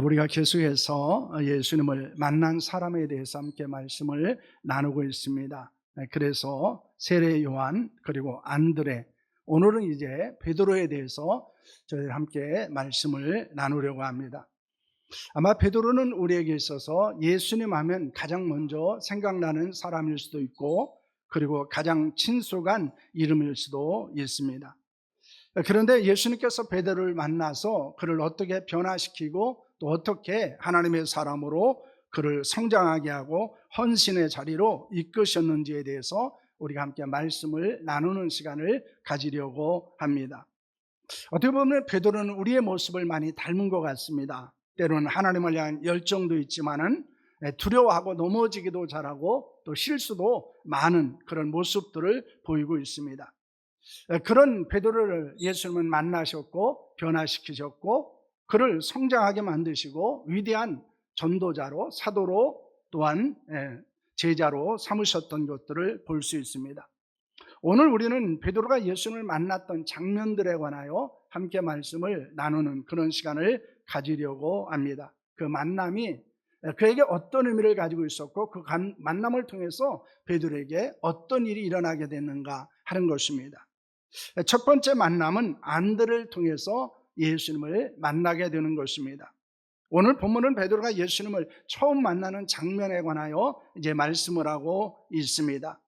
우리가 계속해서 예수님을 만난 사람에 대해서 함께 말씀을 나누고 있습니다. 그래서 세례 요한 그리고 안드레, 오늘은 이제 베드로에 대해서 저희 함께 말씀을 나누려고 합니다. 아마 베드로는 우리에게 있어서 예수님 하면 가장 먼저 생각나는 사람일 수도 있고, 그리고 가장 친숙한 이름일 수도 있습니다. 그런데 예수님께서 베드로를 만나서 그를 어떻게 변화시키고 또 어떻게 하나님의 사람으로 그를 성장하게 하고 헌신의 자리로 이끄셨는지에 대해서 우리가 함께 말씀을 나누는 시간을 가지려고 합니다. 어떻게 보면 베드로는 우리의 모습을 많이 닮은 것 같습니다. 때로는 하나님을 향한 열정도 있지만은 두려워하고 넘어지기도 잘하고 또 실수도 많은 그런 모습들을 보이고 있습니다. 그런 베드로를 예수님은 만나셨고 변화시키셨고 그를 성장하게 만드시고 위대한 전도자로, 사도로, 또한 제자로 삼으셨던 것들을 볼 수 있습니다. 오늘 우리는 베드로가 예수님을 만났던 장면들에 관하여 함께 말씀을 나누는 그런 시간을 가지려고 합니다. 그 만남이 그에게 어떤 의미를 가지고 있었고 그 만남을 통해서 베드로에게 어떤 일이 일어나게 됐는가 하는 것입니다. 첫 번째 만남은 안드레를 통해서 예수님을 만나게 되는 것입니다. 오늘 본문은 베드로가 예수님을 처음 만나는 장면에 관하여 이제 말씀을 하고 있습니다.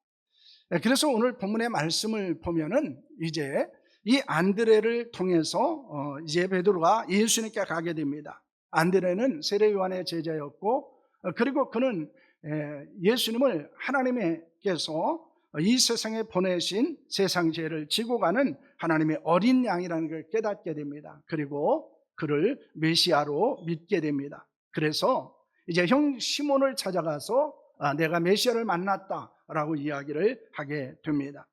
그래서 오늘 본문의 말씀을 보면은 이제 이 안드레를 통해서 이제 베드로가 예수님께 가게 됩니다. 안드레는 세례 요한의 제자였고, 그리고 그는 예수님을 하나님께서 이 세상에 보내신 세상 죄를 지고 가는 하나님의 어린 양이라는 걸 깨닫게 됩니다. 그리고 그를 메시아로 믿게 됩니다. 그래서 이제 형 시몬을 찾아가서 내가 메시아를 만났다라고 이야기를 하게 됩니다.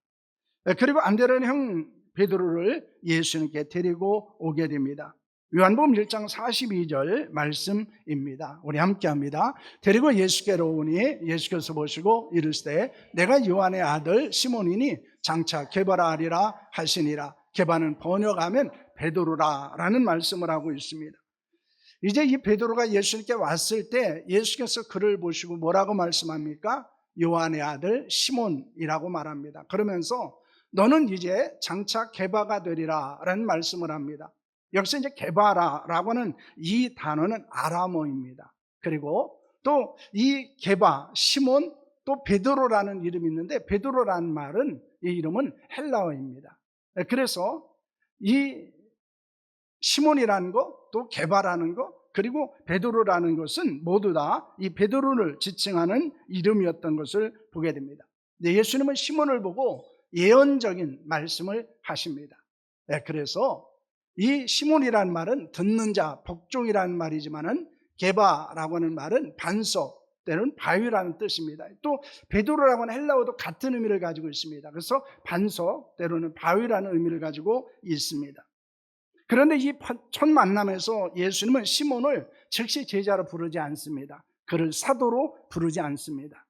그리고 안드레는 형 베드로를 예수님께 데리고 오게 됩니다. 요한복음 1장 42절 말씀입니다. 우리 함께 합니다. 데리고 예수께로 오니 예수께서 보시고 이르시되 내가 요한의 아들 시몬이니 장차 게바라 하리라 하시니라. 게바는 번역하면 베드로라 라는 말씀을 하고 있습니다. 이제 이 베드로가 예수님께 왔을 때 예수께서 그를 보시고 뭐라고 말씀합니까? 요한의 아들 시몬이라고 말합니다. 그러면서 너는 이제 장차 게바가 되리라 라는 말씀을 합니다. 여기서 이제 게바라라고 하는 이 단어는 아람어입니다. 그리고 또 이 게바, 시몬, 또 베드로라는 이름이 있는데 베드로라는 말은 이 이름은 헬라어입니다. 그래서 이 시몬이라는 것, 또 게바라는 것, 그리고 베드로라는 것은 모두 다 이 베드로를 지칭하는 이름이었던 것을 보게 됩니다. 예수님은 시몬을 보고 예언적인 말씀을 하십니다. 그래서 이 시몬이라는 말은 듣는 자, 복종이라는 말이지만은 게바라고 하는 말은 반석, 때로는 바위라는 뜻입니다. 또 베드로라고 하는 헬라어도 같은 의미를 가지고 있습니다. 그래서 반석, 때로는 바위라는 의미를 가지고 있습니다. 그런데 이 첫 만남에서 예수님은 시몬을 즉시 제자로 부르지 않습니다. 그를 사도로 부르지 않습니다.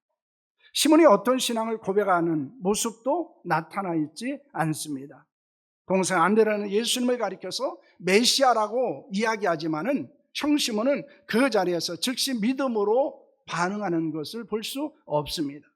시몬이 어떤 신앙을 고백하는 모습도 나타나 있지 않습니다. 동생 안드레는 예수님을 가리켜서 메시아라고 이야기하지만은 형 시몬은 그 자리에서 즉시 믿음으로 반응하는 것을 볼 수 없습니다.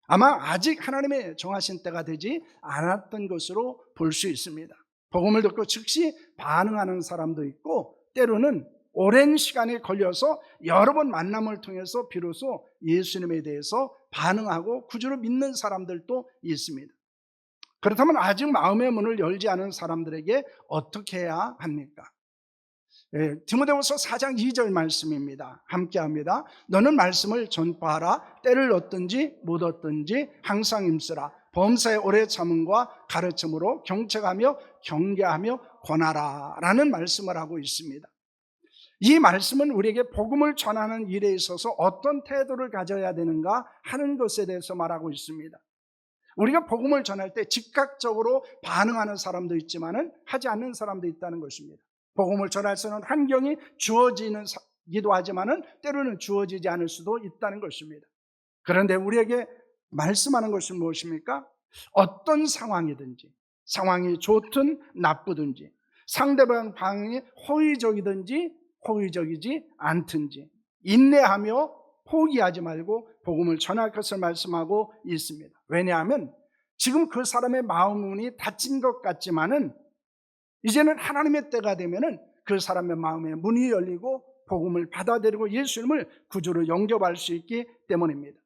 아마 아직 하나님의 정하신 때가 되지 않았던 것으로 볼 수 있습니다. 복음을 듣고 즉시 반응하는 사람도 있고 때로는 오랜 시간이 걸려서 여러 번 만남을 통해서 비로소 예수님에 대해서 반응하고 구주로 믿는 사람들도 있습니다. 그렇다면 아직 마음의 문을 열지 않은 사람들에게 어떻게 해야 합니까? 디모데후서 4장 2절 말씀입니다. 함께 합니다. 너는 말씀을 전파하라. 때를 얻든지 못 얻든지 항상 힘쓰라. 범사에 오래 참음과 가르침으로 경책하며 경계하며 권하라 라는 말씀을 하고 있습니다. 이 말씀은 우리에게 복음을 전하는 일에 있어서 어떤 태도를 가져야 되는가 하는 것에 대해서 말하고 있습니다. 우리가 복음을 전할 때 즉각적으로 반응하는 사람도 있지만은 하지 않는 사람도 있다는 것입니다. 복음을 전할 수 있는 환경이 주어지기도 하지만은 때로는 주어지지 않을 수도 있다는 것입니다. 그런데 우리에게 말씀하는 것은 무엇입니까? 어떤 상황이든지, 상황이 좋든 나쁘든지, 상대방 반응이 호의적이든지 호의적이지 않든지 인내하며 포기하지 말고 복음을 전할 것을 말씀하고 있습니다. 왜냐하면 지금 그 사람의 마음이 닫힌 것 같지만은 이제는 하나님의 때가 되면은 그 사람의 마음에 문이 열리고 복음을 받아들이고 예수님을 구주로 영접할 수 있기 때문입니다.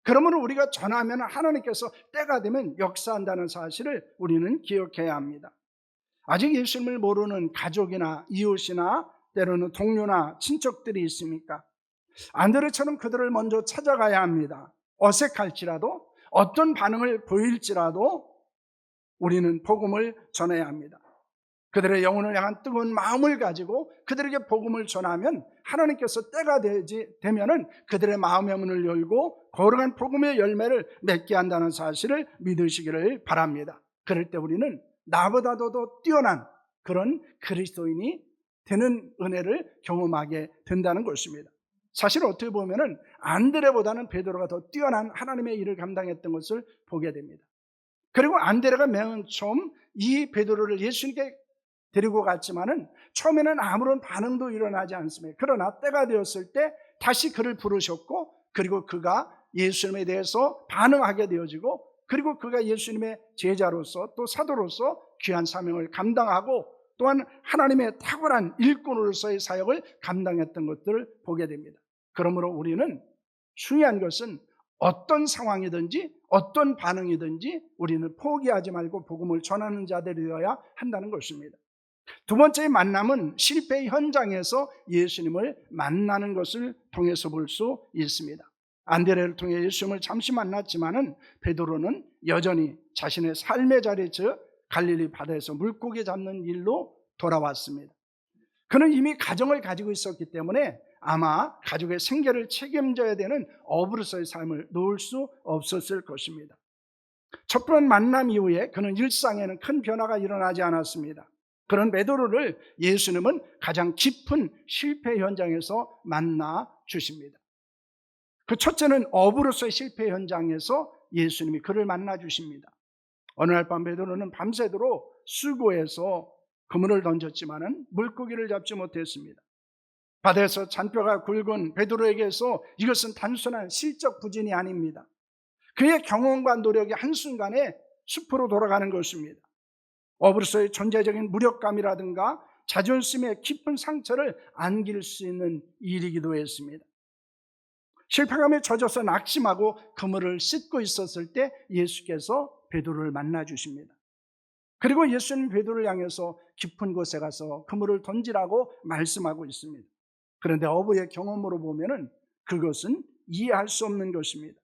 그러므로 우리가 전하면 하나님께서 때가 되면 역사한다는 사실을 우리는 기억해야 합니다. 아직 예수님을 모르는 가족이나 이웃이나 때로는 동료나 친척들이 있습니까? 안드레처럼 그들을 먼저 찾아가야 합니다. 어색할지라도 어떤 반응을 보일지라도 우리는 복음을 전해야 합니다. 그들의 영혼을 향한 뜨거운 마음을 가지고 그들에게 복음을 전하면 하나님께서 때가 되면은 그들의 마음의 문을 열고 거룩한 복음의 열매를 맺게 한다는 사실을 믿으시기를 바랍니다. 그럴 때 우리는 나보다도 더 뛰어난 그런 그리스도인이 되는 은혜를 경험하게 된다는 것입니다. 사실 어떻게 보면은 안드레보다는 베드로가 더 뛰어난 하나님의 일을 감당했던 것을 보게 됩니다. 그리고 안드레가 맨 처음 이 베드로를 예수님께 데리고 갔지만은 처음에는 아무런 반응도 일어나지 않습니다. 그러나 때가 되었을 때 다시 그를 부르셨고 그리고 그가 예수님에 대해서 반응하게 되어지고 그리고 그가 예수님의 제자로서 또 사도로서 귀한 사명을 감당하고 또한 하나님의 탁월한 일꾼으로서의 사역을 감당했던 것들을 보게 됩니다. 그러므로 우리는 중요한 것은 어떤 상황이든지 어떤 반응이든지 우리는 포기하지 말고 복음을 전하는 자들이 되어야 한다는 것입니다. 두 번째 만남은 실패 현장에서 예수님을 만나는 것을 통해서 볼 수 있습니다. 안드레를 통해 예수님을 잠시 만났지만은 베드로는 여전히 자신의 삶의 자리 즉 갈릴리 바다에서 물고기 잡는 일로 돌아왔습니다. 그는 이미 가정을 가지고 있었기 때문에 아마 가족의 생계를 책임져야 되는 어부로서의 삶을 놓을 수 없었을 것입니다. 첫 번째 만남 이후에 그는 일상에는 큰 변화가 일어나지 않았습니다. 그런 베드로를 예수님은 가장 깊은 실패 현장에서 만나 주십니다. 그 첫째는 어부로서의 실패 현장에서 예수님이 그를 만나 주십니다. 어느 날 밤 베드로는 밤새도록 수고해서 그물을 던졌지만은 물고기를 잡지 못했습니다. 바다에서 잔뼈가 굵은 베드로에게서 이것은 단순한 실적 부진이 아닙니다. 그의 경험과 노력이 한순간에 숲으로 돌아가는 것입니다. 어부로서의 존재적인 무력감이라든가 자존심의 깊은 상처를 안길 수 있는 일이기도 했습니다. 실패감에 젖어서 낙심하고 그물을 씻고 있었을 때 예수께서 베드로를 만나 주십니다. 그리고 예수님 베드로를 향해서 깊은 곳에 가서 그물을 던지라고 말씀하고 있습니다. 그런데 어부의 경험으로 보면은 그것은 이해할 수 없는 것입니다.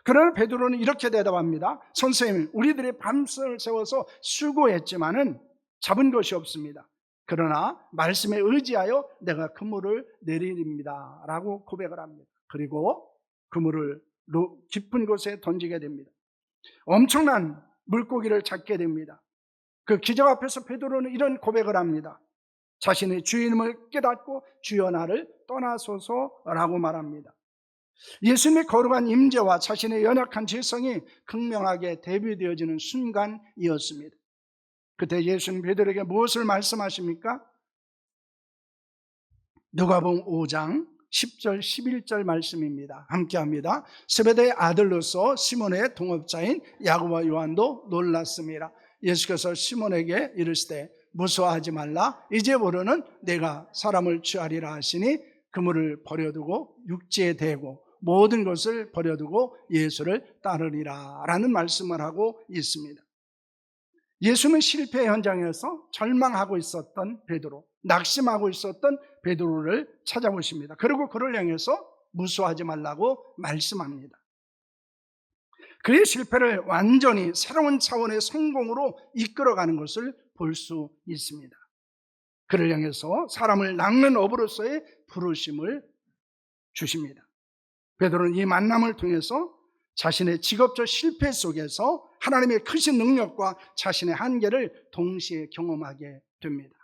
그러나 베드로는 이렇게 대답합니다. 선생님, 우리들이 밤을 새워서 수고했지만은 잡은 것이 없습니다. 그러나 말씀에 의지하여 내가 그물을 내리립니다 라고 고백을 합니다. 그리고 그물을 깊은 곳에 던지게 됩니다. 엄청난 물고기를 잡게 됩니다. 그 기적 앞에서 베드로는 이런 고백을 합니다. 자신의 주인임을 깨닫고 주여 나를 떠나소서라고 말합니다. 예수님의 거룩한 임재와 자신의 연약한 지성이 극명하게 대비되어지는 순간이었습니다. 그때 예수님 베드로에게 무엇을 말씀하십니까? 누가복음 5장 10절 11절 말씀입니다. 함께합니다. 세베대의 아들로서 시몬의 동업자인 야고보와 요한도 놀랐습니다. 예수께서 시몬에게 이르시되 무서워하지 말라. 이제부로는 내가 사람을 취하리라 하시니 그물을 버려두고 육지에 대고 모든 것을 버려두고 예수를 따르리라 라는 말씀을 하고 있습니다. 예수는 실패 현장에서 절망하고 있었던 베드로, 낙심하고 있었던 베드로를 찾아보십니다. 그리고 그를 향해서 무서워하지 말라고 말씀합니다. 그의 실패를 완전히 새로운 차원의 성공으로 이끌어가는 것을 볼 수 있습니다. 그를 향해서 사람을 낚는 어부로서의 부르심을 주십니다. 베드로는 이 만남을 통해서 자신의 직업적 실패 속에서 하나님의 크신 능력과 자신의 한계를 동시에 경험하게 됩니다.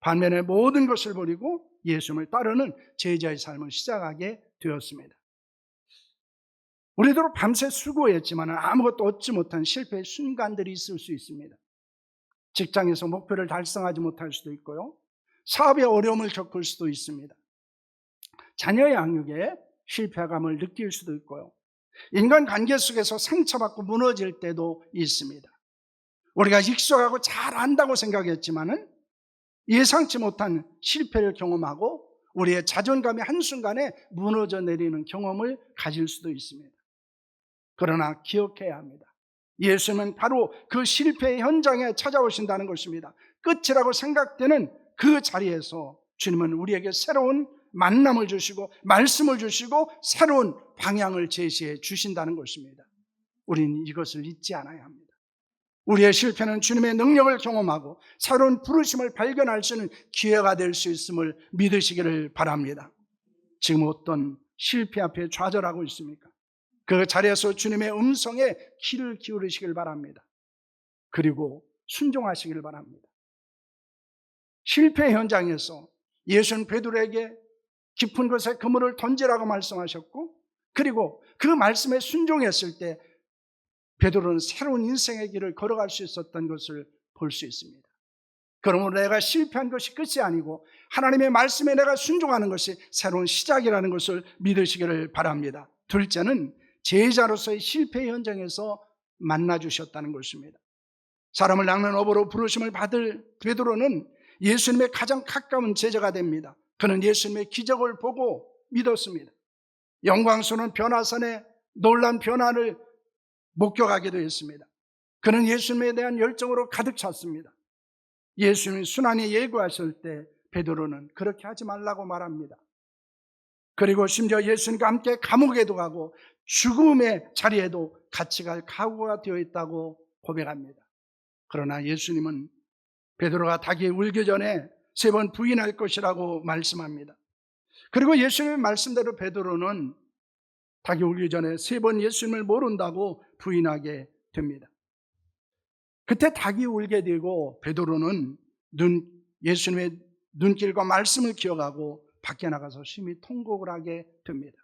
반면에 모든 것을 버리고 예수님을 따르는 제자의 삶을 시작하게 되었습니다. 우리도 밤새 수고했지만 아무것도 얻지 못한 실패의 순간들이 있을 수 있습니다. 직장에서 목표를 달성하지 못할 수도 있고요. 사업에 어려움을 겪을 수도 있습니다. 자녀 양육에 실패감을 느낄 수도 있고요. 인간관계 속에서 상처받고 무너질 때도 있습니다. 우리가 익숙하고 잘 안다고 생각했지만은 예상치 못한 실패를 경험하고 우리의 자존감이 한순간에 무너져 내리는 경험을 가질 수도 있습니다. 그러나 기억해야 합니다. 예수님은 바로 그 실패의 현장에 찾아오신다는 것입니다. 끝이라고 생각되는 그 자리에서 주님은 우리에게 새로운 만남을 주시고 말씀을 주시고 새로운 방향을 제시해 주신다는 것입니다. 우리는 이것을 잊지 않아야 합니다. 우리의 실패는 주님의 능력을 경험하고 새로운 부르심을 발견할 수 있는 기회가 될 수 있음을 믿으시기를 바랍니다. 지금 어떤 실패 앞에 좌절하고 있습니까? 그 자리에서 주님의 음성에 귀를 기울이시길 바랍니다. 그리고 순종하시길 바랍니다. 실패 현장에서 예수는 베드로에게 깊은 곳에 그물을 던지라고 말씀하셨고, 그리고 그 말씀에 순종했을 때 베드로는 새로운 인생의 길을 걸어갈 수 있었던 것을 볼 수 있습니다. 그러므로 내가 실패한 것이 끝이 아니고 하나님의 말씀에 내가 순종하는 것이 새로운 시작이라는 것을 믿으시기를 바랍니다. 둘째는 제자로서의 실패 현장에서 만나주셨다는 것입니다. 사람을 낚는 어부로 부르심을 받을 베드로는 예수님의 가장 가까운 제자가 됩니다. 그는 예수님의 기적을 보고 믿었습니다. 영광스러운 변화산의 놀란 변화를 목격하기도 했습니다. 그는 예수님에 대한 열정으로 가득 찼습니다. 예수님이 순환이 예고하실 때 베드로는 그렇게 하지 말라고 말합니다. 그리고 심지어 예수님과 함께 감옥에도 가고 죽음의 자리에도 같이 갈 각오가 되어 있다고 고백합니다. 그러나 예수님은 베드로가 닭이 울기 전에 3번 부인할 것이라고 말씀합니다. 그리고 예수님의 말씀대로 베드로는 닭이 울기 전에 3번 예수님을 모른다고 부인하게 됩니다. 그때 닭이 울게 되고 베드로는 예수님의 눈길과 말씀을 기억하고 밖에 나가서 심히 통곡을 하게 됩니다.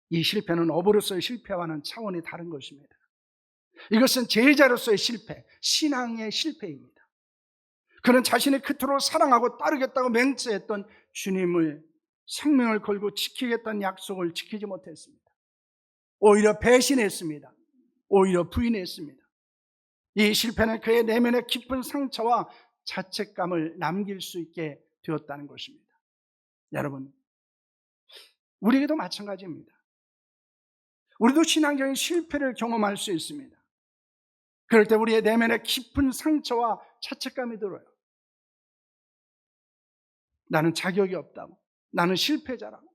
이 실패는 어부로서의 실패와는 차원이 다른 것입니다. 이것은 제자로서의 실패, 신앙의 실패입니다. 그는 자신이 그토록 사랑하고 따르겠다고 맹세했던 주님을 생명을 걸고 지키겠다는 약속을 지키지 못했습니다. 오히려 배신했습니다. 오히려 부인했습니다. 이 실패는 그의 내면에 깊은 상처와 자책감을 남길 수 있게 되었다는 것입니다. 여러분, 우리에게도 마찬가지입니다. 우리도 신앙적인 실패를 경험할 수 있습니다. 그럴 때 우리의 내면에 깊은 상처와 자책감이 들어요. 나는 자격이 없다고, 나는 실패자라고,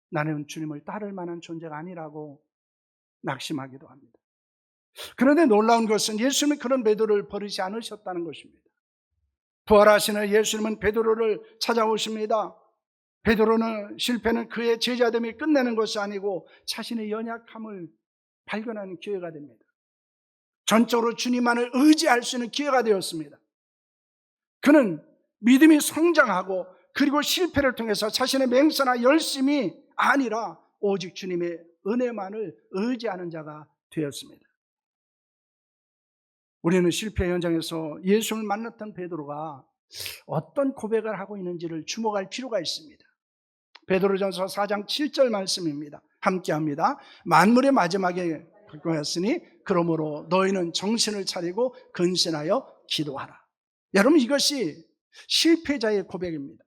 나는 주님을 따를 만한 존재가 아니라고 낙심하기도 합니다. 그런데 놀라운 것은 예수님이 그런 베드로를 버리지 않으셨다는 것입니다. 부활하시는 예수님은 베드로를 찾아오십니다. 베드로는 실패는 그의 제자됨이 끝내는 것이 아니고 자신의 연약함을 발견하는 기회가 됩니다. 전적으로 주님만을 의지할 수 있는 기회가 되었습니다. 그는 믿음이 성장하고 그리고 실패를 통해서 자신의 맹세나 열심이 아니라 오직 주님의 은혜만을 의지하는 자가 되었습니다. 우리는 실패 현장에서 예수를 만났던 베드로가 어떤 고백을 하고 있는지를 주목할 필요가 있습니다. 베드로전서 4장 7절 말씀입니다. 함께합니다. 만물의 마지막에 가까웠으니 그러므로 너희는 정신을 차리고 근신하여 기도하라. 여러분, 이것이 실패자의 고백입니다.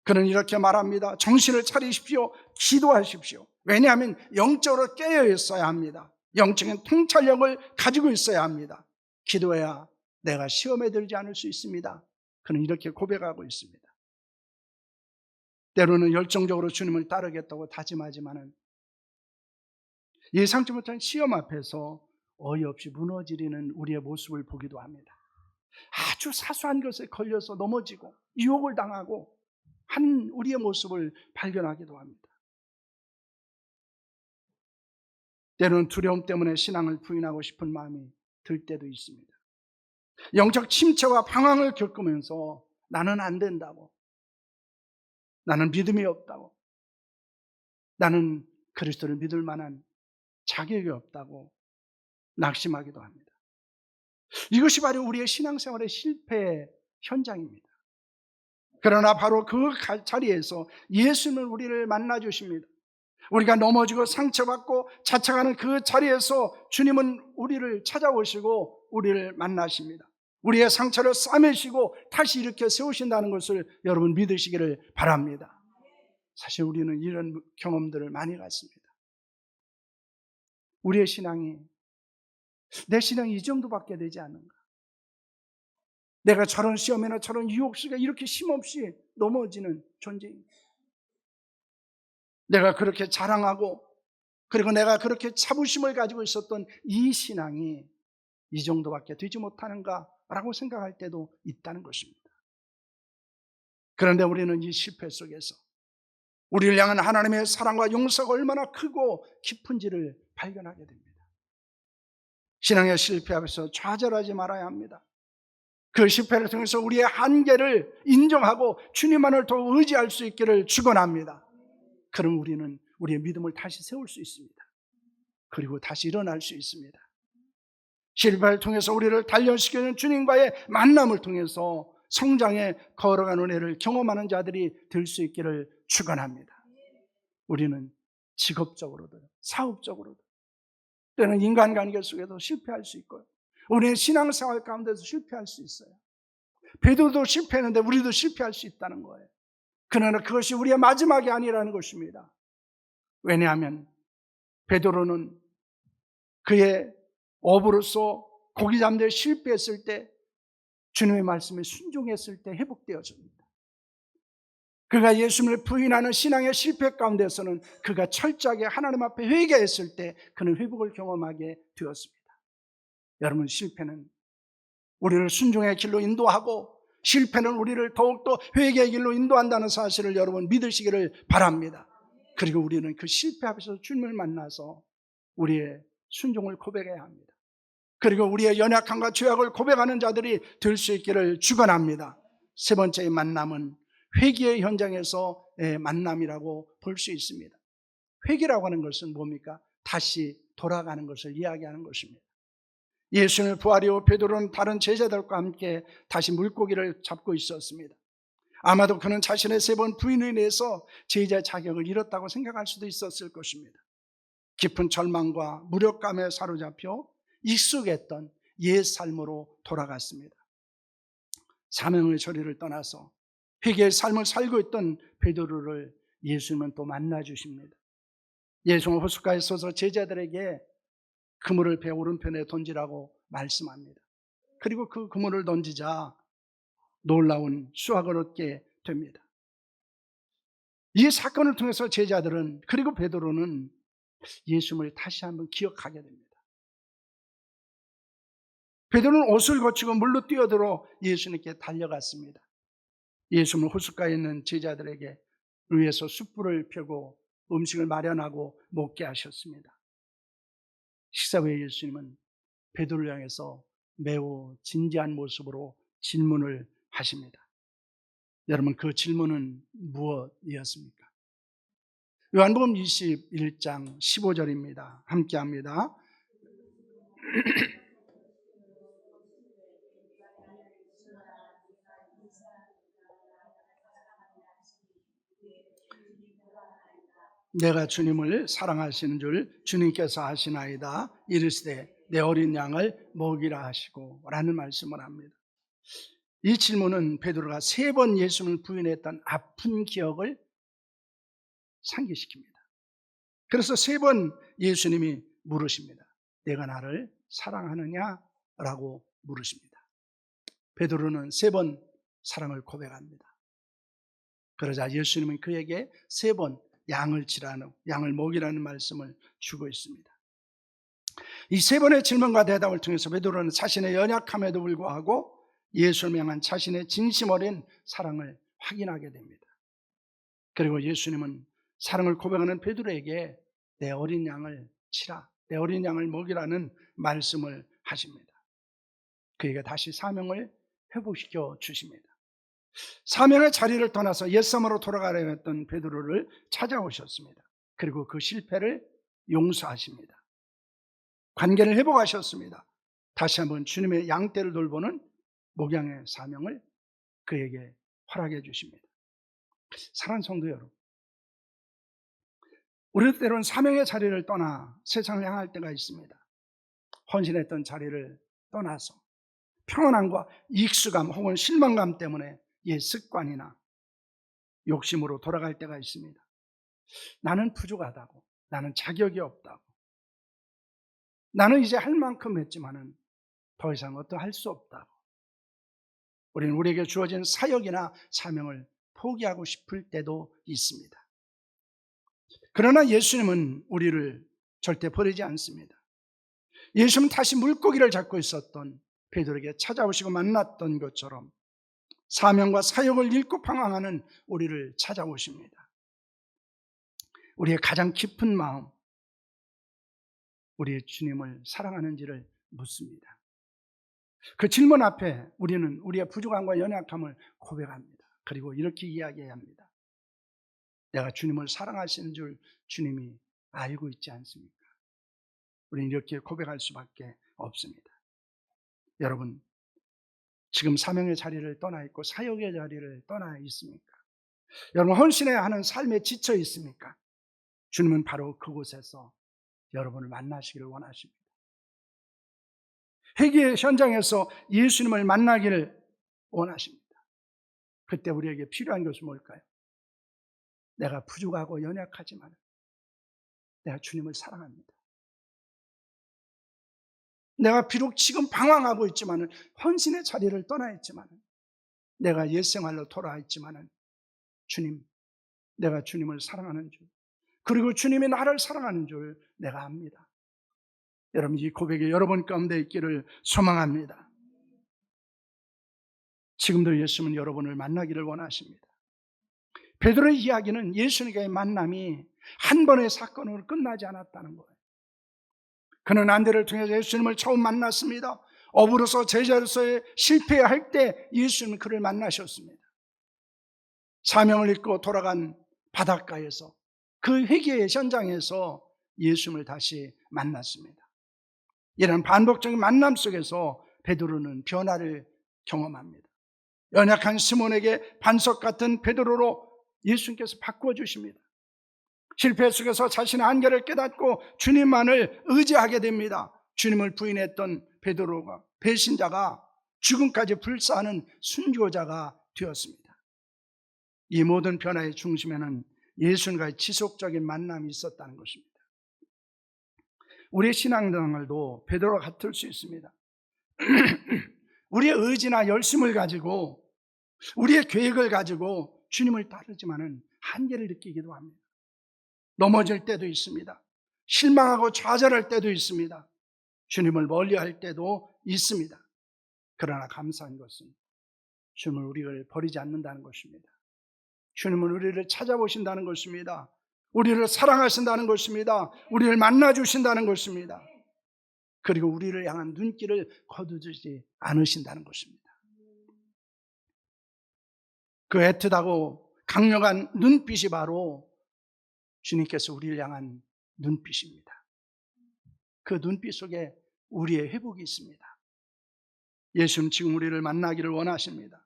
그는 이렇게 말합니다. 정신을 차리십시오. 기도하십시오. 왜냐하면 영적으로 깨어 있어야 합니다. 영적인 통찰력을 가지고 있어야 합니다. 기도해야 내가 시험에 들지 않을 수 있습니다. 그는 이렇게 고백하고 있습니다. 때로는 열정적으로 주님을 따르겠다고 다짐하지만은 예상치 못한 시험 앞에서 어이없이 무너지는 우리의 모습을 보기도 합니다. 아주 사소한 것에 걸려서 넘어지고 유혹을 당하고 하는 우리의 모습을 발견하기도 합니다. 때로는 두려움 때문에 신앙을 부인하고 싶은 마음이 들 때도 있습니다. 영적 침체와 방황을 겪으면서 나는 안 된다고, 나는 믿음이 없다고, 나는 그리스도를 믿을 만한 자격이 없다고 낙심하기도 합니다. 이것이 바로 우리의 신앙생활의 실패의 현장입니다. 그러나 바로 그 자리에서 예수님은 우리를 만나 주십니다. 우리가 넘어지고 상처받고 자책하는 그 자리에서 주님은 우리를 찾아오시고 우리를 만나십니다. 우리의 상처를 싸매시고 다시 일으켜 세우신다는 것을 여러분 믿으시기를 바랍니다. 사실 우리는 이런 경험들을 많이 갖습니다. 우리의 신앙이, 내 신앙이 이 정도밖에 되지 않는가? 내가 저런 시험이나 저런 유혹 속에 이렇게 힘없이 넘어지는 존재입니다. 내가 그렇게 자랑하고 그리고 내가 그렇게 자부심을 가지고 있었던 이 신앙이 이 정도밖에 되지 못하는가라고 생각할 때도 있다는 것입니다. 그런데 우리는 이 실패 속에서 우리를 향한 하나님의 사랑과 용서가 얼마나 크고 깊은지를 발견하게 됩니다. 신앙의 실패 앞에서 좌절하지 말아야 합니다. 그 실패를 통해서 우리의 한계를 인정하고 주님만을 더 의지할 수 있기를 축원합니다. 그럼 우리는 우리의 믿음을 다시 세울 수 있습니다. 그리고 다시 일어날 수 있습니다. 실패를 통해서 우리를 단련시키는 주님과의 만남을 통해서 성장에 걸어가는 은혜를 경험하는 자들이 될 수 있기를 축원합니다. 우리는 직업적으로도 사업적으로도 때는 인간관계 속에도 실패할 수 있고요. 우리는 신앙생활 가운데서 실패할 수 있어요. 베드로도 실패했는데 우리도 실패할 수 있다는 거예요. 그러나 그것이 우리의 마지막이 아니라는 것입니다. 왜냐하면 베드로는 그의 어부로서 고기 잡는 데 실패했을 때 주님의 말씀에 순종했을 때 회복되어집니다. 그가 예수님을 부인하는 신앙의 실패 가운데서는 그가 철저하게 하나님 앞에 회개했을 때 그는 회복을 경험하게 되었습니다. 여러분, 실패는 우리를 순종의 길로 인도하고 실패는 우리를 더욱더 회개의 길로 인도한다는 사실을 여러분 믿으시기를 바랍니다. 그리고 우리는 그 실패 앞에서 주님을 만나서 우리의 순종을 고백해야 합니다. 그리고 우리의 연약함과 죄악을 고백하는 자들이 될 수 있기를 축원합니다. 세 번째의 만남은 회개의 현장에서의 만남이라고 볼 수 있습니다. 회개라고 하는 것은 뭡니까? 다시 돌아가는 것을 이야기하는 것입니다. 예수님을 부활 이후 베드로는 다른 제자들과 함께 다시 물고기를 잡고 있었습니다. 아마도 그는 자신의 3번 부인을 인해서 제자 자격을 잃었다고 생각할 수도 있었을 것입니다. 깊은 절망과 무력감에 사로잡혀 익숙했던 옛 삶으로 돌아갔습니다. 사명의 저리를 떠나서 회개의 삶을 살고 있던 베드로를 예수님은 또 만나 주십니다. 예수님은 호숫가에 서서 제자들에게 그물을 배 오른편에 던지라고 말씀합니다. 그리고 그 그물을 던지자 놀라운 수확을 얻게 됩니다. 이 사건을 통해서 제자들은, 그리고 베드로는 예수님을 다시 한번 기억하게 됩니다. 베드로는 옷을 거치고 물로 뛰어들어 예수님께 달려갔습니다. 예수님은 호숫가에 있는 제자들에게 위에서 숯불을 펴고 음식을 마련하고 먹게 하셨습니다. 식사 후에 예수님은 베드로를 향해서 매우 진지한 모습으로 질문을 하십니다. 여러분, 그 질문은 무엇이었습니까? 요한복음 21장 15절입니다. 함께 합니다. 내가 주님을 사랑하시는 줄 주님께서 아시나이다. 이르시되 내 어린 양을 먹이라 하시고 라는 말씀을 합니다. 이 질문은 베드로가 3번 예수님을 부인했던 아픈 기억을 상기시킵니다. 그래서 3번 예수님이 물으십니다. 내가 나를 사랑하느냐? 라고 물으십니다. 베드로는 3번 사랑을 고백합니다. 그러자 예수님은 그에게 3번 양을 치라는, 양을 먹이라는 말씀을 주고 있습니다. 이 3번의 질문과 대답을 통해서 베드로는 자신의 연약함에도 불구하고 예수를 향한 자신의 진심 어린 사랑을 확인하게 됩니다. 그리고 예수님은 사랑을 고백하는 베드로에게 내 어린 양을 치라, 내 어린 양을 먹이라는 말씀을 하십니다. 그에게 다시 사명을 회복시켜 주십니다. 사명의 자리를 떠나서 옛사람으로 돌아가려 했던 베드로를 찾아오셨습니다. 그리고 그 실패를 용서하십니다. 관계를 회복하셨습니다. 다시 한번 주님의 양떼를 돌보는 목양의 사명을 그에게 허락해 주십니다. 사랑하는 성도 여러분, 우리 때로는 사명의 자리를 떠나 세상을 향할 때가 있습니다. 헌신했던 자리를 떠나서 평안함과 익숙함 혹은 실망감 때문에 옛 습관이나 욕심으로 돌아갈 때가 있습니다. 나는 부족하다고, 나는 자격이 없다고, 나는 이제 할 만큼 했지만은 더 이상 어떠할 수 없다고, 우리는 우리에게 주어진 사역이나 사명을 포기하고 싶을 때도 있습니다. 그러나 예수님은 우리를 절대 버리지 않습니다. 예수님은 다시 물고기를 잡고 있었던 베드로에게 찾아오시고 만났던 것처럼 사명과 사역을 잃고 방황하는 우리를 찾아오십니다. 우리의 가장 깊은 마음, 우리의 주님을 사랑하는지를 묻습니다. 그 질문 앞에 우리는 우리의 부족함과 연약함을 고백합니다. 그리고 이렇게 이야기해야 합니다. 내가 주님을 사랑하시는 줄 주님이 알고 있지 않습니까? 우리는 이렇게 고백할 수밖에 없습니다. 여러분, 지금 사명의 자리를 떠나 있고 사역의 자리를 떠나 있습니까? 여러분, 헌신해야 하는 삶에 지쳐 있습니까? 주님은 바로 그곳에서 여러분을 만나시기를 원하십니다. 회개의 현장에서 예수님을 만나기를 원하십니다. 그때 우리에게 필요한 것은 뭘까요? 내가 부족하고 연약하지만 내가 주님을 사랑합니다. 내가 비록 지금 방황하고 있지만, 헌신의 자리를 떠나 있지만, 내가 옛생활로 돌아와 있지만, 주님, 내가 주님을 사랑하는 줄, 그리고 주님이 나를 사랑하는 줄 내가 압니다. 여러분, 이 고백이 여러분 가운데 있기를 소망합니다. 지금도 예수님은 여러분을 만나기를 원하십니다. 베드로의 이야기는 예수님과의 만남이 한 번의 사건으로 끝나지 않았다는 거예요. 그는 안대를 통해서 예수님을 처음 만났습니다. 어부로서 제자로서의 실패할 때 예수님은 그를 만나셨습니다. 사명을 잊고 돌아간 바닷가에서 그 회개의 현장에서 예수님을 다시 만났습니다. 이런 반복적인 만남 속에서 베드로는 변화를 경험합니다. 연약한 시몬에게 반석 같은 베드로로 예수님께서 바꾸어 주십니다. 실패 속에서 자신의 한계를 깨닫고 주님만을 의지하게 됩니다. 주님을 부인했던 베드로가, 배신자가 죽음까지 불사하는 순교자가 되었습니다. 이 모든 변화의 중심에는 예수님과의 지속적인 만남이 있었다는 것입니다. 우리의 신앙생활도 베드로와 같을 수 있습니다. 우리의 의지나 열심을 가지고, 우리의 계획을 가지고 주님을 따르지만은 한계를 느끼기도 합니다. 넘어질 때도 있습니다. 실망하고 좌절할 때도 있습니다. 주님을 멀리할 때도 있습니다. 그러나 감사한 것은 주님은 우리를 버리지 않는다는 것입니다. 주님은 우리를 찾아보신다는 것입니다. 우리를 사랑하신다는 것입니다. 우리를 만나주신다는 것입니다. 그리고 우리를 향한 눈길을 거두지 않으신다는 것입니다. 그 애틋하고 강력한 눈빛이 바로 주님께서 우리를 향한 눈빛입니다. 그 눈빛 속에 우리의 회복이 있습니다. 예수님 지금 우리를 만나기를 원하십니다.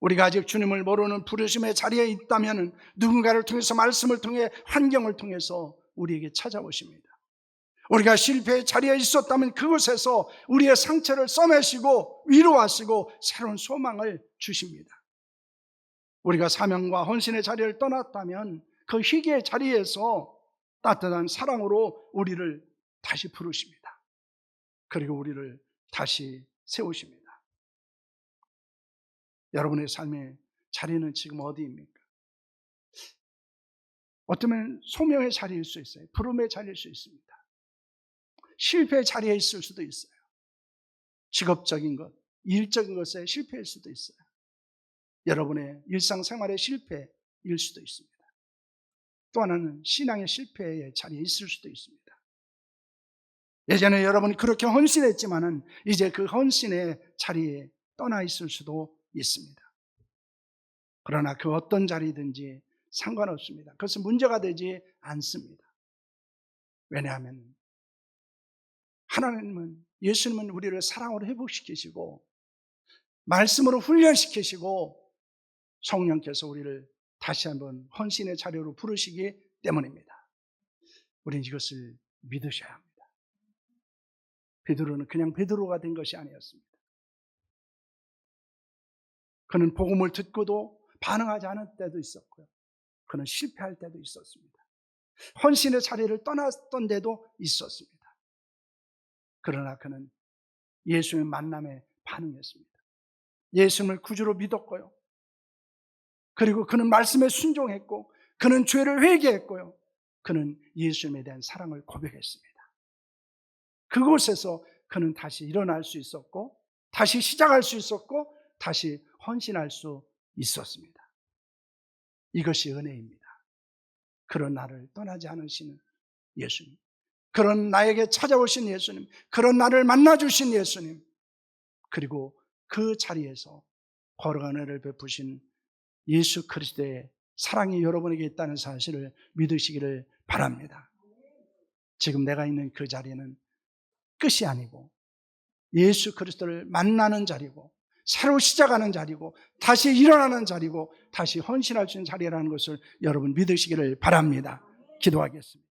우리가 아직 주님을 모르는 부르심의 자리에 있다면 누군가를 통해서, 말씀을 통해, 환경을 통해서 우리에게 찾아오십니다. 우리가 실패의 자리에 있었다면 그곳에서 우리의 상처를 써내시고 위로하시고 새로운 소망을 주십니다. 우리가 사명과 헌신의 자리를 떠났다면 그 희귀의 자리에서 따뜻한 사랑으로 우리를 다시 부르십니다. 그리고 우리를 다시 세우십니다. 여러분의 삶의 자리는 지금 어디입니까? 어쩌면 소명의 자리일 수 있어요. 부름의 자리일 수 있습니다. 실패의 자리에 있을 수도 있어요. 직업적인 것, 일적인 것에 실패일 수도 있어요. 여러분의 일상생활의 실패일 수도 있습니다. 또 하나는 신앙의 실패의 자리에 있을 수도 있습니다. 예전에 여러분이 그렇게 헌신했지만은 이제 그 헌신의 자리에 떠나 있을 수도 있습니다. 그러나 그 어떤 자리든지 상관없습니다. 그것은 문제가 되지 않습니다. 왜냐하면 하나님은, 예수님은 우리를 사랑으로 회복시키시고 말씀으로 훈련시키시고 성령께서 우리를 다시 한번 헌신의 자리로 부르시기 때문입니다. 우리는 이것을 믿으셔야 합니다. 베드로는 그냥 베드로가 된 것이 아니었습니다. 그는 복음을 듣고도 반응하지 않을 때도 있었고요. 그는 실패할 때도 있었습니다. 헌신의 자리를 떠났던 데도 있었습니다. 그러나 그는 예수님의 만남에 반응했습니다. 예수님을 구주로 믿었고요. 그리고 그는 말씀에 순종했고, 그는 죄를 회개했고요. 그는 예수님에 대한 사랑을 고백했습니다. 그곳에서 그는 다시 일어날 수 있었고, 다시 시작할 수 있었고, 다시 헌신할 수 있었습니다. 이것이 은혜입니다. 그런 나를 떠나지 않으시는 예수님, 그런 나에게 찾아오신 예수님, 그런 나를 만나주신 예수님, 그리고 그 자리에서 거룩한 은혜를 베푸신 예수 그리스도의 사랑이 여러분에게 있다는 사실을 믿으시기를 바랍니다. 지금 내가 있는 그 자리는 끝이 아니고 예수 그리스도를 만나는 자리고, 새로 시작하는 자리고, 다시 일어나는 자리고, 다시 헌신할 수 있는 자리라는 것을 여러분 믿으시기를 바랍니다. 기도하겠습니다.